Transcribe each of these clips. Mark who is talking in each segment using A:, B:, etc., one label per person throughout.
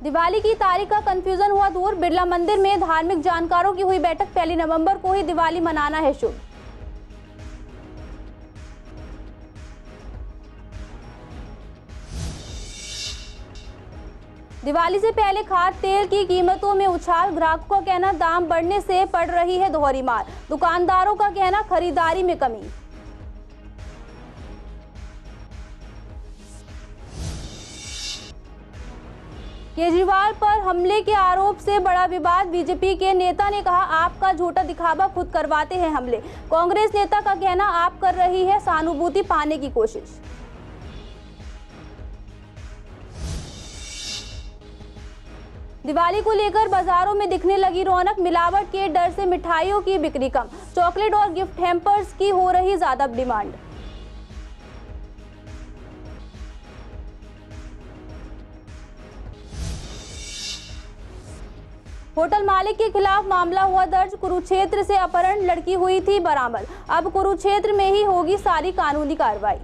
A: दिवाली की तारीख का कंफ्यूजन हुआ दूर। बिरला मंदिर में धार्मिक जानकारों की हुई बैठक। 1 नवंबर को ही दिवाली मनाना है शुभ। दिवाली से पहले खाद्य तेल की कीमतों में उछाल। ग्राहकों का कहना दाम बढ़ने से पड़ रही है दोहरी मार। दुकानदारों का कहना खरीदारी में कमी। केजरीवाल पर हमले के आरोप से बड़ा विवाद। बीजेपी के नेता ने कहा आपका झूठा दिखावा खुद करवाते हैं हमले। कांग्रेस नेता का कहना आप कर रही है सहानुभूति पाने की कोशिश। दिवाली को लेकर बाजारों में दिखने लगी रौनक। मिलावट के डर से मिठाइयों की बिक्री कम। चॉकलेट और गिफ्ट हैम्पर्स की हो रही ज्यादा डिमांड। होटल मालिक के खिलाफ मामला हुआ दर्ज। कुरुक्षेत्र से अपहरण लड़की हुई थी बरामद। अब कुरुक्षेत्र में ही होगी सारी कानूनी कार्रवाई।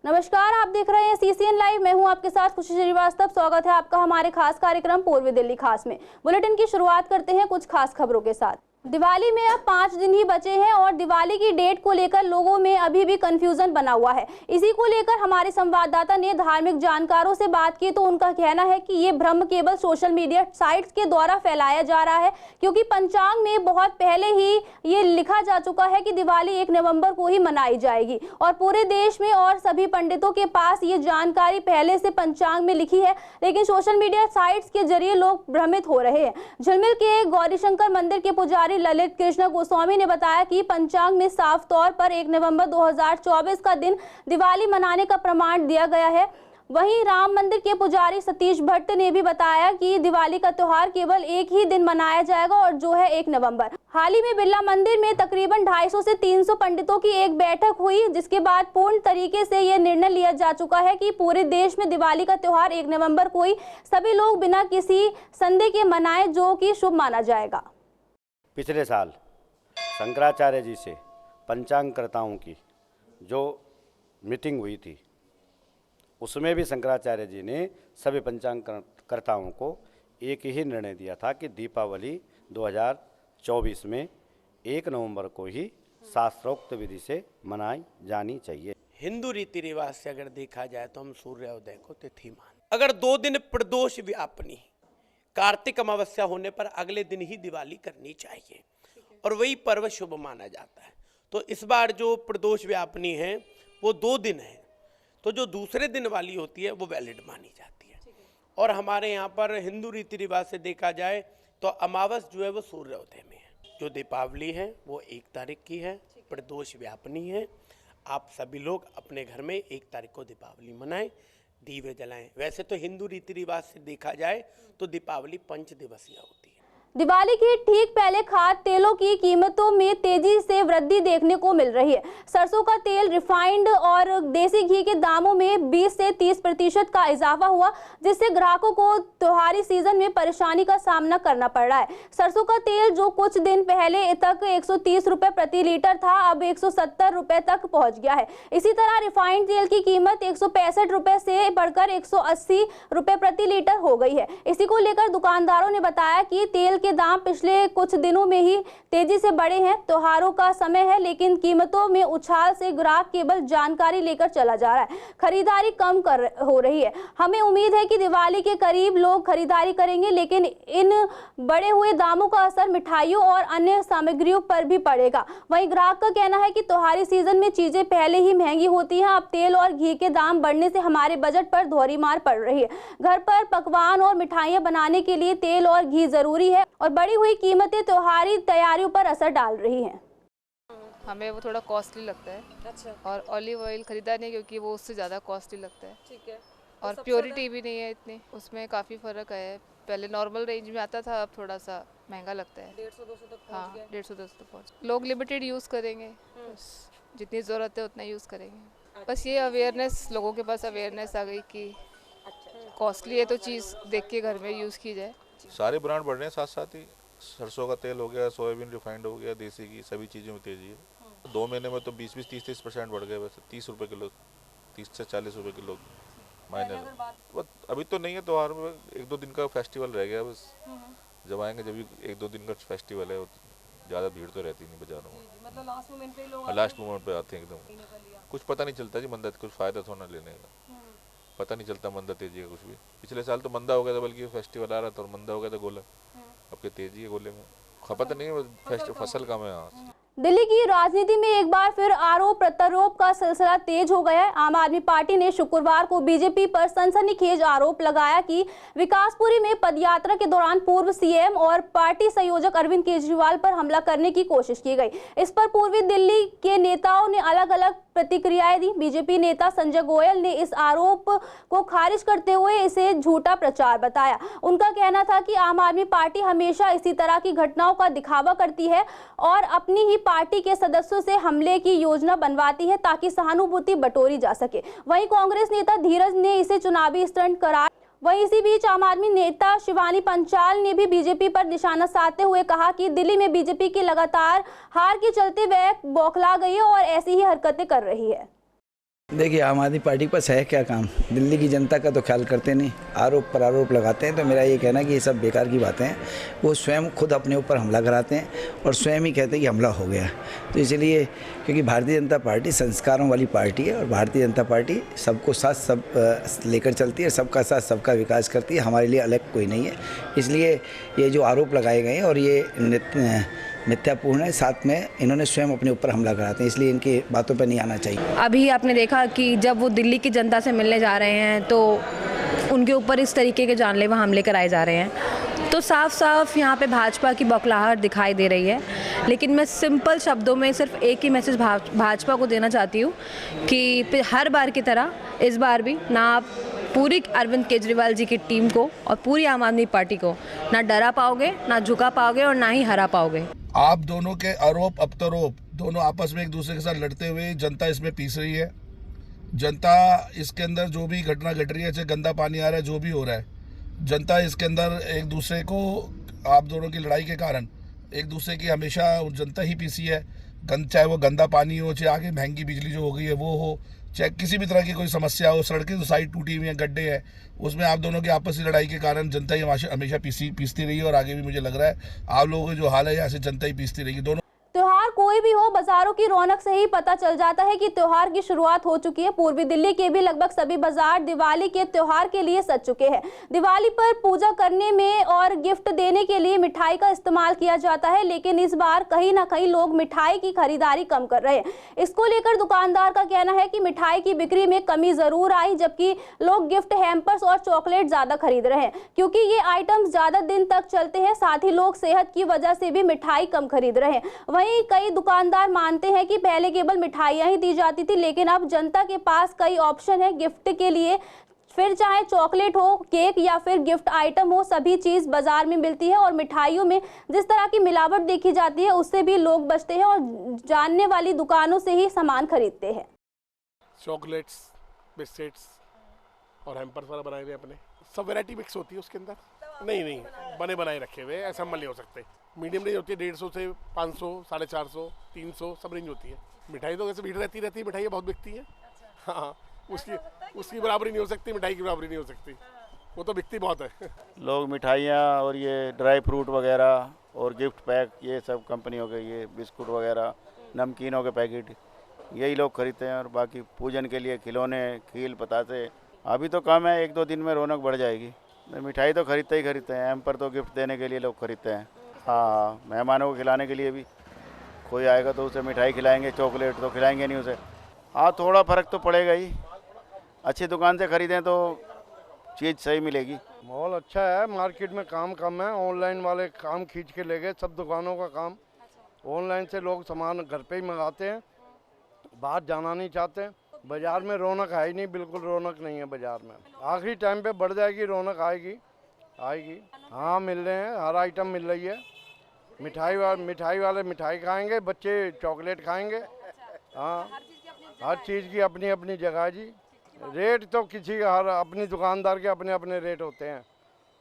A: नमस्कार, आप देख रहे हैं CCN लाइव। मैं हूं आपके साथ खुशी श्रीवास्तव। स्वागत है आपका हमारे खास कार्यक्रम पूर्वी दिल्ली खास में। बुलेटिन की शुरुआत करते हैं कुछ खास खबरों के साथ। दिवाली में अब 5 दिन ही बचे हैं और दिवाली की डेट को लेकर लोगों में अभी भी कंफ्यूजन बना हुआ है। इसी को लेकर हमारे संवाददाता ने धार्मिक जानकारों से बात की तो उनका कहना है कि ये भ्रम केवल सोशल मीडिया साइट्स के द्वारा फैलाया जा रहा है, क्योंकि पंचांग में बहुत पहले ही ये लिखा जा चुका है कि दिवाली 1 नवंबर को ही मनाई जाएगी और पूरे देश में और सभी पंडितों के पास ये जानकारी पहले से पंचांग में लिखी है, लेकिन सोशल मीडिया साइट्स के जरिए लोग भ्रमित हो रहे हैं। झिलमिल के गौरीशंकर मंदिर के पुजारी ललित कृष्ण गोस्वामी ने बताया कि पंचांग में साफ तौर पर 1 नवंबर 2024 का दिन दिवाली मनाने का प्रमाण दिया गया है। वहीं राम मंदिर के पुजारी सतीश भट्ट ने भी बताया कि दिवाली का त्योहार केवल एक ही दिन मनाया जाएगा और जो है 1 नवंबर। हाल ही में बिरला मंदिर में तकरीबन 250 से 300 पंडितों की एक बैठक हुई, जिसके बाद पूर्ण तरीके से यह निर्णय लिया जा चुका है कि पूरे देश में दिवाली का त्योहार 1 नवंबर को ही सभी लोग बिना किसी संदेह के मनाएं, जो कि शुभ माना जाएगा।
B: पिछले साल शंकराचार्य जी से पंचांगकर्ताओं की जो मीटिंग हुई थी, उसमें भी शंकराचार्य जी ने सभी पंचांगकर्ताओं को एक ही निर्णय दिया था कि दीपावली 2024 में 1 नवंबर को ही शास्त्रोक्त विधि से मनाई जानी चाहिए।
C: हिंदू रीति रिवाज से अगर देखा जाए तो हम सूर्योदय को तिथि मान, अगर 2 दिन प्रदोष व्यापनी कार्तिक अमावस्या होने पर अगले दिन ही दिवाली करनी चाहिए और वही पर्व शुभ माना जाता है। तो इस बार जो प्रदोष व्यापनी है वो 2 दिन है, तो जो दूसरे दिन वाली होती है वो वैलिड मानी जाती है। और हमारे यहाँ पर हिंदू रीति रिवाज से देखा जाए तो अमावस जो है वो सूर्योदय में है। जो दीपावली है वो 1 तारीख की है, प्रदोष व्यापनी है। आप सभी लोग अपने घर में 1 तारीख को दीपावली मनाएं, दीवे जलाएं। वैसे तो हिंदू रीति रिवाज से देखा जाए तो दीपावली 5 दिवसीय होती है।
A: दिवाली के ठीक पहले खाद्य तेलों की कीमतों में तेजी से वृद्धि देखने को मिल रही है। सरसों का तेल, रिफाइंड और देसी घी के दामों में 20 से 30% का इजाफा हुआ, जिससे ग्राहकों को त्योहारी सीजन में परेशानी का सामना करना पड़ रहा है। सरसों का तेल जो कुछ दिन पहले तक 130 रुपए प्रति लीटर था, अब 170 रुपए तक पहुंच गया है। इसी तरह रिफाइंड तेल की कीमत 165 रुपए से बढ़कर 180 रुपए प्रति लीटर हो गई है। इसी को लेकर दुकानदारों ने बताया कि तेल के दाम पिछले कुछ दिनों में ही तेजी से बढ़े हैं। त्योहारों का समय है, लेकिन कीमतों में उछाल से ग्राहक केवल जानकारी लेकर चला जा रहा है। खरीदारी कम हो रही है। हमें उम्मीद है कि दिवाली के करीब लोग खरीदारी करेंगे, लेकिन इन बढ़े हुए दामों का असर मिठाइयों और अन्य सामग्रियों पर भी पड़ेगा। वहीं ग्राहक का कहना है कि त्योहारी सीजन में चीजें पहले ही महंगी होती हैं। अब तेल और घी के दाम बढ़ने से हमारे बजट पर दोहरी मार पड़ रही है। घर पर पकवान और मिठाइयां बनाने के लिए तेल और घी जरूरी है और बढ़ी हुई कीमतें त्योहारी तैयारियों पर असर डाल रही हैं।
D: हमें वो थोड़ा कॉस्टली लगता है।
E: अच्छा।
D: और ऑलिव ऑयल खरीदा नहीं, क्योंकि वो उससे ज़्यादा कॉस्टली लगता है।
E: ठीक है।
D: और प्योरिटी भी नहीं है इतनी, उसमें काफ़ी फ़र्क है। पहले नॉर्मल रेंज में आता था, अब थोड़ा सा महंगा लगता है।
E: 150-200 तक पहुंच
D: हाँ,
E: गया।
D: 150-200 तक पहुँच। लोग लिमिटेड यूज़ करेंगे, बस जितनी ज़रूरत है उतना यूज़ करेंगे। बस ये अवेयरनेस, लोगों के पास अवेयरनेस आ गई कि कॉस्टली है तो चीज़ देख के घर में यूज़ की जाए।
F: सारे ब्रांड बढ़ रहे हैं, साथ साथ ही
E: सरसों का तेल हो गया, सोयाबीन रिफाइंड हो गया, देसी घी, सभी चीज़ों में तेज़ी है। 2 महीने में तो 20-20, 30-30% बढ़ गए। वैसे 30 रुपये किलो, 30 से 40 रुपये किलो मायने में। अभी तो नहीं है त्योहार में, 1-2 दिन का फेस्टिवल रह गया बस। जब आएंगे, जब भी 1-2 दिन का फेस्टिवल है, ज़्यादा भीड़ तो रहती नहीं बाजारों में।
A: मतलब लास्ट मोमेंट पे लोग
E: लास्ट मोमेंट पे आते हैं एकदम। कुछ पता नहीं चलता जी मंदा, कुछ फ़ायदा थोड़ा लेने का, पता नहीं चलता मंदा तेजी है कुछ भी। पिछले साल तो मंदा हो गया था, बल्कि फेस्टिवल आ रहा था और मंदा हो गया था गोला। अब क्या तेजी है गोले में, खपत नहीं है, फसल कम है। हाँ,
A: दिल्ली की राजनीति में एक बार फिर आरोप प्रत्यारोप का सिलसिला तेज हो गया है। आम आदमी पार्टी ने शुक्रवार को बीजेपी पर सनसनीखेज आरोप लगाया कि विकासपुरी में पदयात्रा के दौरान पूर्व सीएम और पार्टी संयोजक अरविंद केजरीवाल पर हमला करने की कोशिश की गई। इस पर पूर्वी दिल्ली के नेताओं ने अलग अलग प्रतिक्रियाएं दी। बीजेपी नेता संजय गोयल ने इस आरोप को खारिज करते हुए इसे झूठा प्रचार बताया। उनका कहना था कि आम आदमी पार्टी हमेशा इसी तरह की घटनाओं का दिखावा करती है और अपनी ही पार्टी के सदस्यों से हमले की योजना बनवाती है ताकि सहानुभूति बटोरी जा सके। वहीं कांग्रेस नेता धीरज ने इसे चुनावी स्टंट करार। वहीं इसी बीच आम आदमी नेता शिवानी पंचाल ने भी बीजेपी पर निशाना साधते हुए कहा कि दिल्ली में बीजेपी की लगातार हार के चलते वह बौखला गई है और ऐसी ही हरकतें कर रही है।
F: देखिए, आम आदमी पार्टी पास है क्या काम, दिल्ली की जनता का तो ख्याल करते नहीं, आरोप पर आरोप लगाते हैं। तो मेरा ये कहना है कि ये सब बेकार की बातें हैं। वो स्वयं खुद अपने ऊपर हमला कराते हैं और स्वयं ही कहते हैं कि हमला हो गया। तो इसलिए, क्योंकि भारतीय जनता पार्टी संस्कारों वाली पार्टी है और भारतीय जनता पार्टी सबको साथ सब लेकर चलती है, सबका साथ सबका विकास करती है, हमारे लिए अलग कोई नहीं है। इसलिए ये जो आरोप लगाए गए हैं और ये मिथ्यापूर्ण है, साथ में इन्होंने स्वयं अपने ऊपर हमला कराते हैं, इसलिए इनकी बातों पर नहीं आना चाहिए।
G: अभी आपने देखा कि जब वो दिल्ली की जनता से मिलने जा रहे हैं तो उनके ऊपर इस तरीके के जानलेवा हमले कराए जा रहे हैं, तो साफ साफ यहाँ पे भाजपा की बौखलाहट दिखाई दे रही है। लेकिन मैं सिंपल शब्दों में सिर्फ एक ही मैसेज भाजपा को देना चाहती हूँ कि हर बार की तरह इस बार भी ना आप पूरी अरविंद केजरीवाल जी की टीम को और पूरी आम आदमी पार्टी को ना डरा पाओगे, ना झुका पाओगे और ना ही हरा पाओगे।
H: आप दोनों के आरोप प्रत्यारोप दोनों आपस में एक दूसरे के साथ लड़ते हुए जनता इसमें पीस रही है। जनता इसके अंदर जो भी घटना घट रही है, चाहे गंदा पानी आ रहा है, जो भी हो रहा है, जनता इसके अंदर एक दूसरे को, आप दोनों की लड़ाई के कारण एक दूसरे की हमेशा जनता ही पीसी है। चाहे वो गंदा पानी हो, चाहे आगे महंगी बिजली जो हो गई है वो हो, चाहे किसी भी तरह की कोई समस्या हो, सड़कें तो साइड टूटी हुई हैं, गड्ढे हैं, उसमें आप दोनों की आपसी लड़ाई के कारण जनता ही हमेशा पीसती रही है और आगे भी मुझे लग रहा है आप लोगों का जो हाल है यहाँ से जनता ही पीसती रहेगी। दोनों
A: त्योहार कोई भी हो, बाजारों की रौनक से ही पता चल जाता है कि त्योहार की शुरुआत हो चुकी है। पूर्वी दिल्ली के भी लगभग सभी बाजार दिवाली के त्योहार के लिए सज चुके हैं। दिवाली पर पूजा करने में और गिफ्ट देने के लिए मिठाई का इस्तेमाल किया जाता है, लेकिन इस बार कहीं ना कहीं लोग मिठाई की खरीदारी कम कर रहे हैं। इसको लेकर दुकानदार का कहना है कि मिठाई की बिक्री में कमी जरूर आई, जबकि लोग गिफ्ट हैम्पर्स और चॉकलेट ज्यादा खरीद रहे हैं क्योंकि ये आइटम्स ज्यादा दिन तक चलते हैं। साथ ही लोग सेहत की वजह से भी मिठाई कम खरीद रहे हैं। वहीं कई दुकानदार मानते हैं कि पहले केवल मिठाइयां ही दी जाती थी, लेकिन अब जनता के पास कई ऑप्शन है गिफ्ट के लिए। फिर चाहे चॉकलेट हो, केक या फिर गिफ्ट आइटम हो, सभी चीज बाजार में मिलती है और मिठाइयों में जिस तरह की मिलावट देखी जाती है उससे भी लोग बचते हैं और जानने वाली दुकानों से ही सामान खरीदते हैं।
I: चॉकलेट्स, बिस्किट्स और हैम्पर्स वाला बनाए हुए अपने सब वैरायटी मिक्स होती है उसके अंदर। नहीं बने बनाए रखे हुए, ऐसा नहीं हो सकते। मीडियम रेंज होती है 150 से 500, 450, 300 सब रेंज होती है। मिठाई तो वैसे भीड़ रहती है, मिठाइयाँ बहुत बिकती है। हाँ, उसकी बराबरी नहीं हो सकती, मिठाई की बराबरी नहीं हो सकती, वो तो बिकती बहुत है।
B: लोग मिठाइयाँ और ये ड्राई फ्रूट वगैरह और गिफ्ट पैक, ये सब कंपनियों के, ये बिस्कुट वगैरह, नमकीनों के पैकेट, यही लोग खरीदते हैं। और बाकी पूजन के लिए खिलौने, खील, पतासे अभी तो कम है, 1-2 दिन में रौनक बढ़ जाएगी। मिठाई तो खरीदते हैं, हैम्पर तो गिफ्ट देने के लिए लोग खरीदते हैं। हाँ, मेहमानों को खिलाने के लिए भी, कोई आएगा तो उसे मिठाई खिलाएंगे, चॉकलेट तो खिलाएंगे नहीं उसे। हाँ, थोड़ा फ़र्क तो पड़ेगा ही, अच्छी दुकान से ख़रीदें तो चीज़ सही मिलेगी।
J: माहौल अच्छा है, मार्केट में काम कम है, ऑनलाइन वाले काम खींच के ले गए सब दुकानों का काम। ऑनलाइन से लोग सामान घर पे ही मंगाते हैं, बाहर जाना नहीं चाहते। बाज़ार में रौनक है ही नहीं, बिल्कुल रौनक नहीं है बाज़ार में। आखिरी टाइम पे बढ़ जाएगी, रौनक आएगी। हाँ, मिल रहे हैं, हर आइटम मिल रही है। मिठाई वाले मिठाई खाएंगे, बच्चे चॉकलेट खाएंगे। हाँ, हर चीज़ की अपनी अपनी जगह जी। रेट तो किसी का, हर अपनी दुकानदार के अपने अपने रेट होते हैं,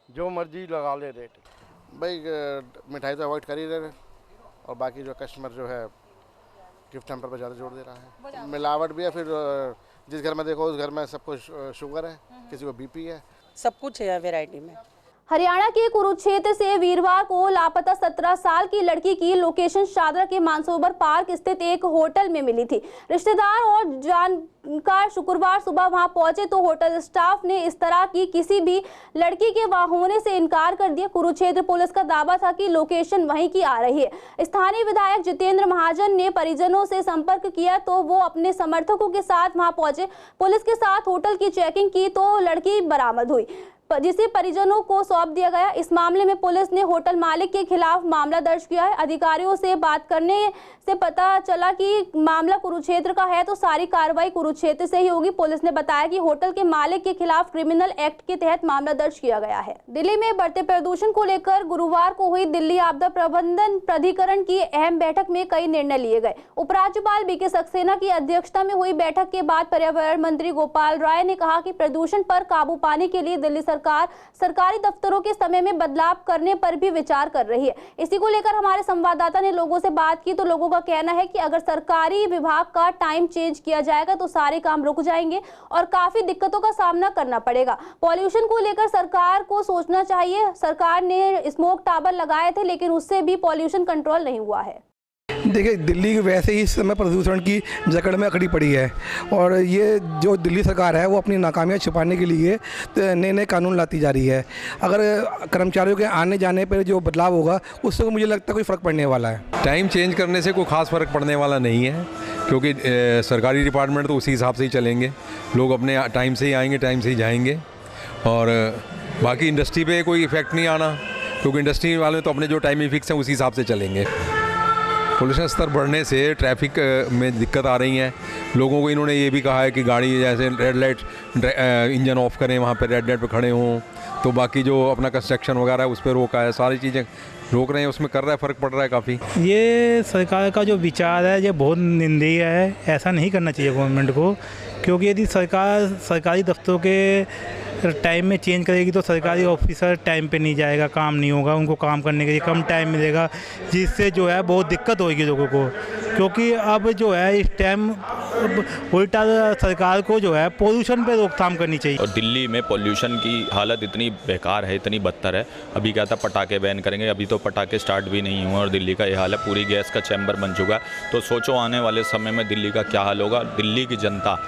J: जो मर्जी लगा ले रेट।
I: भाई मिठाई तो अवॉइड कर ही रहे हैं और बाकी जो कस्टमर जो है गिफ्ट हैम्पर पर ज़्यादा जोर दे रहा है। मिलावट भी है, फिर जिस घर में देखो उस घर में सबको शुगर है, किसी को बीपी है,
K: सब कुछ है वैरायटी में।
A: हरियाणा के कुरुक्षेत्र से वीरवार को लापता 17 साल की लड़की की लोकेशन शादरा के मानसरोवर पार्क स्थित एक होटल में मिली थी। रिश्तेदार और जानकार शुक्रवार सुबह वहां पहुंचे तो होटल स्टाफ ने इस तरह की किसी भी लड़की के वहां होने से इनकार कर दिया। कुरुक्षेत्र पुलिस का दावा था कि लोकेशन वहीं की आ रही है। स्थानीय विधायक जितेंद्र महाजन ने परिजनों से संपर्क किया तो वो अपने समर्थकों के साथ वहां पहुंचे। पुलिस के साथ होटल की चेकिंग की तो लड़की बरामद हुई, जिसे परिजनों को सौंप दिया गया। इस मामले में पुलिस ने होटल मालिक के खिलाफ मामला दर्ज किया है। अधिकारियों से बात करने से पता चला कि मामला कुरुक्षेत्र का है तो सारी कार्रवाई कुरुक्षेत्र से ही होगी। पुलिस ने बताया कि होटल के मालिक के खिलाफ क्रिमिनल एक्ट के तहत मामला दर्ज किया गया है। दिल्ली में बढ़ते प्रदूषण को लेकर गुरुवार को हुई दिल्ली आपदा प्रबंधन प्राधिकरण की अहम बैठक में कई निर्णय लिए गए। उपराज्यपाल बीके सक्सेना की अध्यक्षता में हुई बैठक के बाद पर्यावरण मंत्री गोपाल राय ने कहा कि प्रदूषण पर काबू पाने के लिए दिल्ली सरकार सरकारी दफ्तरों के समय में बदलाव करने पर भी विचार कर रही है। इसी को लेकर हमारे संवाददाता ने लोगों से बात की तो लोगों का कहना है कि अगर सरकारी विभाग का टाइम चेंज किया जाएगा तो सारे काम रुक जाएंगे और काफी दिक्कतों का सामना करना पड़ेगा। पॉल्यूशन को लेकर सरकार को सोचना चाहिए। सरकार ने स्मोक टावर लगाए थे लेकिन उससे भी पॉल्यूशन कंट्रोल नहीं हुआ है।
L: देखिए, दिल्ली वैसे ही इस समय प्रदूषण की जकड़ में अकड़ी पड़ी है और ये जो दिल्ली सरकार है वो अपनी नाकामियाँ छुपाने के लिए नए नए कानून लाती जा रही है। अगर कर्मचारियों के आने जाने पर जो बदलाव होगा उससे मुझे लगता है कोई फ़र्क पड़ने वाला है।
M: टाइम चेंज करने से कोई ख़ास फ़र्क पड़ने वाला नहीं है क्योंकि सरकारी डिपार्टमेंट तो उसी हिसाब से ही चलेंगे। लोग अपने टाइम से ही आएंगे, टाइम से ही जाएंगे और बाकी इंडस्ट्री पे कोई इफ़ेक्ट नहीं आना क्योंकि इंडस्ट्री वाले तो अपने जो टाइमिंग फिक्स हैं उसी हिसाब से चलेंगे। पोल्यूशन स्तर बढ़ने से ट्रैफिक में दिक्कत आ रही है लोगों को। इन्होंने ये भी कहा है कि गाड़ी जैसे रेड लाइट इंजन ऑफ करें, वहाँ पे रेड लाइट पे खड़े हों, तो बाकी जो अपना कंस्ट्रक्शन वगैरह है उस पर रोका है, सारी चीज़ें रोक रहे हैं, उसमें कर रहा है, फ़र्क पड़ रहा है काफ़ी।
N: ये सरकार का जो विचार है ये बहुत निंदनीय है। ऐसा नहीं करना चाहिए गवर्नमेंट को, क्योंकि यदि सरकार सरकारी दफ्तरों के टाइम में चेंज करेगी तो सरकारी ऑफिसर टाइम पे नहीं जाएगा, काम नहीं होगा, उनको काम करने के लिए कम टाइम मिलेगा, जिससे जो है बहुत दिक्कत होगी लोगों को। क्योंकि अब जो है इस टाइम उल्टा सरकार को जो है पोल्यूशन पे रोकथाम करनी चाहिए।
O: और दिल्ली में पोल्यूशन की हालत इतनी बेकार है, इतनी बदतर है। अभी क्या था पटाखे बैन करेंगे, अभी तो पटाखे स्टार्ट भी नहीं हुए और दिल्ली का ये हाल है, पूरी गैस का चैम्बर बन चुका है। तो सोचो आने वाले समय में दिल्ली का क्या हाल होगा। दिल्ली की जनता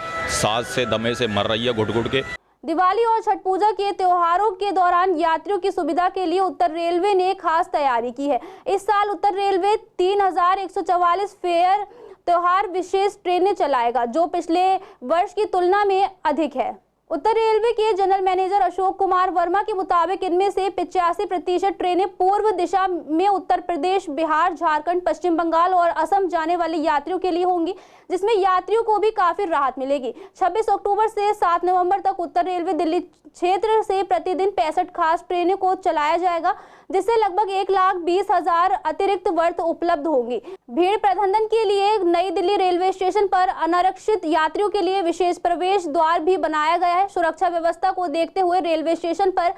O: सांस से दमे से मर रही है घुट घुट के।
A: दिवाली और छठ पूजा के त्योहारों के दौरान यात्रियों की सुविधा के लिए उत्तर रेलवे ने खास तैयारी की है। इस साल उत्तर रेलवे 3144 फेयर त्योहार विशेष ट्रेनें चलाएगा, जो पिछले वर्ष की तुलना में अधिक है। उत्तर रेलवे के जनरल मैनेजर अशोक कुमार वर्मा के मुताबिक इनमें से 85% ट्रेनें पूर्व दिशा में उत्तर प्रदेश, बिहार, झारखंड, पश्चिम बंगाल और असम जाने वाले यात्रियों के लिए होंगी, जिसमें यात्रियों को भी काफी राहत मिलेगी। 26 अक्टूबर से 7 नवंबर तक उत्तर रेलवे दिल्ली क्षेत्र से प्रतिदिन 65 खास ट्रेनों को चलाया जाएगा, जिससे लगभग 1,20,000 अतिरिक्त वर्थ उपलब्ध होंगी। भीड़ प्रबंधन के लिए नई दिल्ली रेलवे स्टेशन पर अनारक्षित यात्रियों के लिए विशेष प्रवेश द्वार भी बनाया गया है। सुरक्षा व्यवस्था को देखते हुए रेलवे स्टेशन पर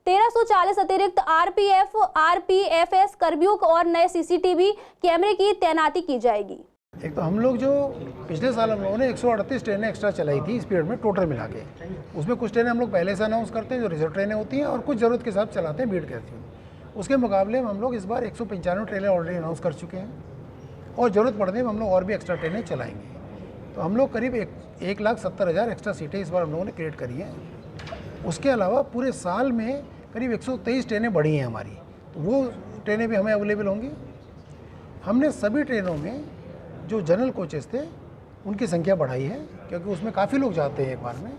A: 1340 अतिरिक्त आरपीएफएस कर्मियों और नए सीसीटीवी कैमरे की तैनाती की जाएगी।
P: एक तो हम लोग जो पिछले साल हम लोगों ने 138 ट्रेनें एक्स्ट्रा चलाई थी इस पीरियड में टोटल मिला के। उसमें कुछ ट्रेनें हम लोग पहले से अनाउंस करते हैं जो रिजर्व ट्रेनें होती हैं और कुछ ज़रूरत के हिसाब चलाते हैं भीड़ के हिसाब। उसके मुकाबले में हम लोग इस बार 195 ट्रेनें ऑलरेडी अनाउंस कर चुके हैं और ज़रूरत पड़ने में हम लोग और भी एक्स्ट्रा ट्रेनें चलाएँगे। तो हम लोग करीब 1,70,000 एक्स्ट्रा सीटें इस बार हम लोगों ने क्रिएट करी हैं। उसके अलावा पूरे साल में करीब 123 ट्रेनें बढ़ी हैं हमारी, तो वो ट्रेनें भी हमें अवेलेबल होंगी। हमने सभी ट्रेनों में जो जनरल कोचेस थे उनकी संख्या बढ़ाई है क्योंकि उसमें काफ़ी लोग जाते हैं एक बार में।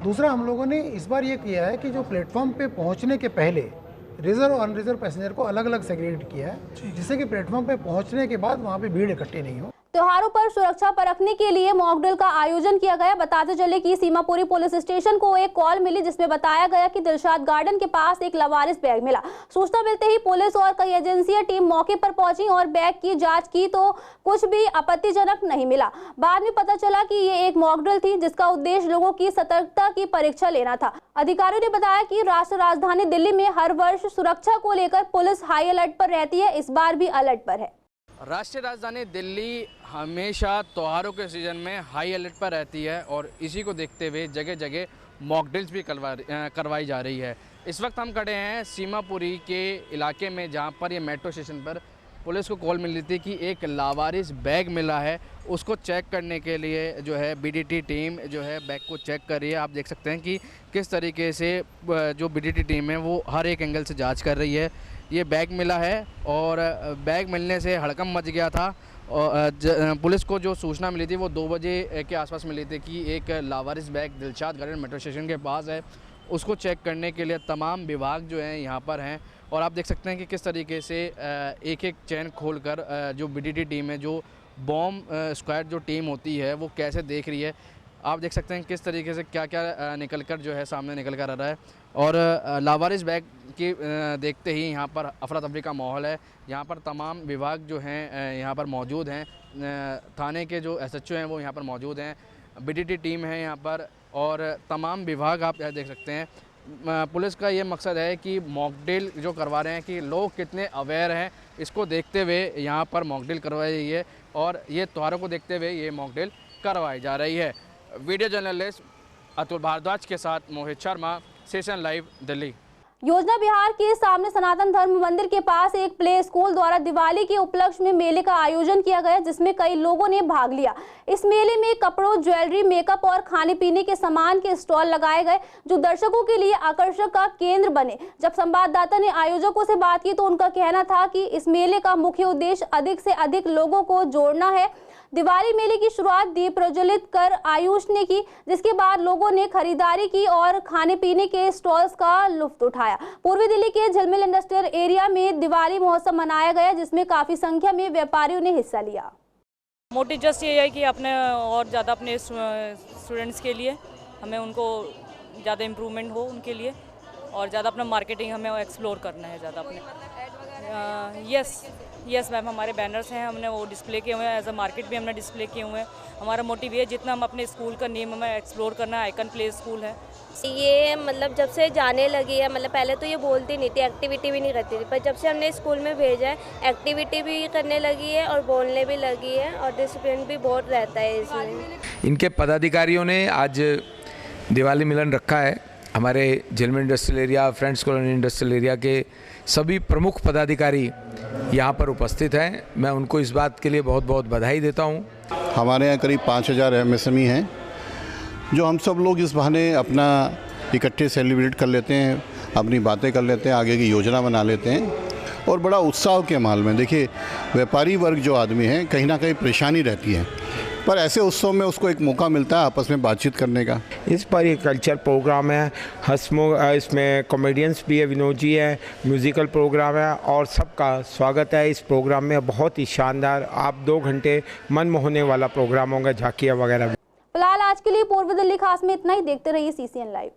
P: दूसरा, हम लोगों ने इस बार ये किया है कि जो प्लेटफॉर्म पे पहुंचने के पहले रिजर्व और अनरिजर्व पैसेंजर को अलग अलग सेग्रीगेट किया है, जिससे कि प्लेटफॉर्म पे पहुंचने के बाद वहाँ पे भीड़ इकट्ठी नहीं हो।
A: त्योहारों पर सुरक्षा परखने के लिए मॉकड्रिल का आयोजन किया गया। बताते चले कि सीमापुरी पुलिस स्टेशन को एक कॉल मिली जिसमें बताया गया कि दिलशाद गार्डन के पास एक लावारिस बैग मिला। सूचना मिलते ही पुलिस और कई एजेंसियां टीम मौके पर पहुंची और बैग की जांच की तो कुछ भी आपत्तिजनक नहीं मिला। बाद में पता चला कि ये एक मॉकड्रिल थी जिसका उद्देश्य लोगों की सतर्कता की परीक्षा लेना था। अधिकारियों ने बताया कि राष्ट्रीय राजधानी दिल्ली में हर वर्ष सुरक्षा को लेकर पुलिस हाई अलर्ट पर रहती है, इस बार भी अलर्ट पर है।
Q: राष्ट्रीय राजधानी दिल्ली हमेशा त्योहारों के सीज़न में हाई अलर्ट पर रहती है और इसी को देखते हुए जगह जगह मॉक ड्रिल्स भी करवाई जा रही है। इस वक्त हम खड़े हैं सीमापुरी के इलाके में, जहां पर ये मेट्रो स्टेशन पर पुलिस को कॉल मिली थी कि एक लावारिस बैग मिला है। उसको चेक करने के लिए जो है बीडीटी टीम जो है बैग को चेक कर रही है। आप देख सकते हैं कि किस तरीके से जो बीडीटी टीम है वो हर एक एंगल से जाँच कर रही है। ये बैग मिला है और बैग मिलने से हड़कंप मच गया था और पुलिस को जो सूचना मिली थी वो 2 बजे के आसपास मिली थी कि एक लावारिस bag Dilshad garden metro station के पास है। उसको चेक करने के लिए तमाम विभाग जो हैं यहाँ पर हैं और आप देख सकते हैं कि किस तरीके से एक एक चैन खोलकर जो बीडीटी टीम है, जो बॉम्ब स्क्वाड जो टीम होती है वो कैसे देख रही है। आप देख सकते हैं किस तरीके से क्या क्या निकल कर जो है सामने निकल कर आ रहा है और लावारिस बैग की देखते ही यहाँ पर अफरा तफरी का माहौल है। यहाँ पर तमाम विभाग जो हैं यहाँ पर मौजूद हैं। थाने के जो एसएचओ हैं वो यहाँ पर मौजूद हैं, बीडीटी टीम है यहाँ पर और तमाम विभाग आप देख सकते हैं। पुलिस का ये मकसद है कि मॉकड्रिल जो करवा रहे हैं कि लोग कितने अवेयर हैं, इसको देखते हुए यहाँ पर मॉकड्रिल करवाई गई है और ये त्योहारों को देखते हुए ये मॉकड्रिल करवाई जा रही है। वीडियो जर्नलिस्ट अतुल भारद्वाज के साथ मोहित शर्मा, सीसीएन लाइव दिल्ली।
A: योजना बिहार के सामने सनातन धर्म मंदिर के पास एक प्ले स्कूल द्वारा दिवाली के उपलक्ष्य में मेले का आयोजन किया गया जिसमें कई लोगों ने भाग लिया। इस मेले में कपड़ों, ज्वेलरी, मेकअप और खाने पीने के सामान के स्टॉल लगाए गए जो दर्शकों के लिए आकर्षण का केंद्र बने। जब संवाददाता ने आयोजकों से बात की तो उनका कहना था कि इस मेले का मुख्य उद्देश्य अधिक से अधिक लोगों को जोड़ना है। दिवाली मेले की शुरुआत दीप प्रज्वलित कर आयुष ने की, जिसके बाद लोगों ने खरीदारी की और खाने पीने के स्टॉल्स का लुत्फ उठाया। पूर्वी दिल्ली के झिलमिल इंडस्ट्रियल एरिया में दिवाली महोत्सव मनाया गया जिसमें काफी संख्या में व्यापारियों ने हिस्सा लिया।
R: मोटिव जस्ट ये है कि अपने और ज़्यादा अपने स्टूडेंट्स के लिए हमें उनको ज़्यादा इम्प्रूवमेंट हो उनके लिए और ज़्यादा अपना मार्केटिंग हमें एक्सप्लोर करना है ज़्यादा अपने। यस मैम, हमारे बैनर्स हैं, हमने वो डिस्प्ले किए हुए हैं, एज अ मार्केट भी हमने डिस्प्ले किए हुए हैं। हमारा मोटिव ये जितना हम अपने स्कूल का नेम हमें एक्सप्लोर करना है। आइकन प्ले स्कूल है
S: ये, मतलब जब से जाने लगी है, मतलब पहले तो ये बोलती नहीं थी, एक्टिविटी भी नहीं करती थी, पर जब से हमने स्कूल में भेजा है एक्टिविटी भी करने लगी है और बोलने भी लगी है और डिसिप्लिन भी बहुत रहता है इसमें।
T: इनके पदाधिकारियों ने आज दिवाली मिलन रखा है। हमारे झिलमिल industrial area, friends colony industrial area के सभी प्रमुख पदाधिकारी यहाँ पर उपस्थित हैं। मैं उनको इस बात के लिए बहुत बहुत बधाई देता हूँ।
U: हमारे यहाँ करीब 5000 MSME हैं जो हम सब लोग इस बहाने अपना इकट्ठे सेलिब्रेट कर लेते हैं, अपनी बातें कर लेते हैं, आगे की योजना बना लेते हैं और बड़ा उत्साह के माहौल में। देखिए, व्यापारी वर्ग जो आदमी है कहीं ना कहीं परेशानी रहती है, पर ऐसे उत्सव में उसको एक मौका मिलता है आपस में बातचीत करने का।
V: इस पर एक कल्चर प्रोग्राम है, हंसमुख, इसमें कॉमेडियंस भी है, विनोद जी है, म्यूज़िकल प्रोग्राम है और सबका स्वागत है इस प्रोग्राम में। बहुत ही शानदार, आप 2 घंटे मन मोहने वाला प्रोग्राम होगा, झांकियाँ वगैरह।
A: फिलहाल आज के लिए पूर्वी दिल्ली खास में इतना ही। देखते रहिए सीसीएन लाइव।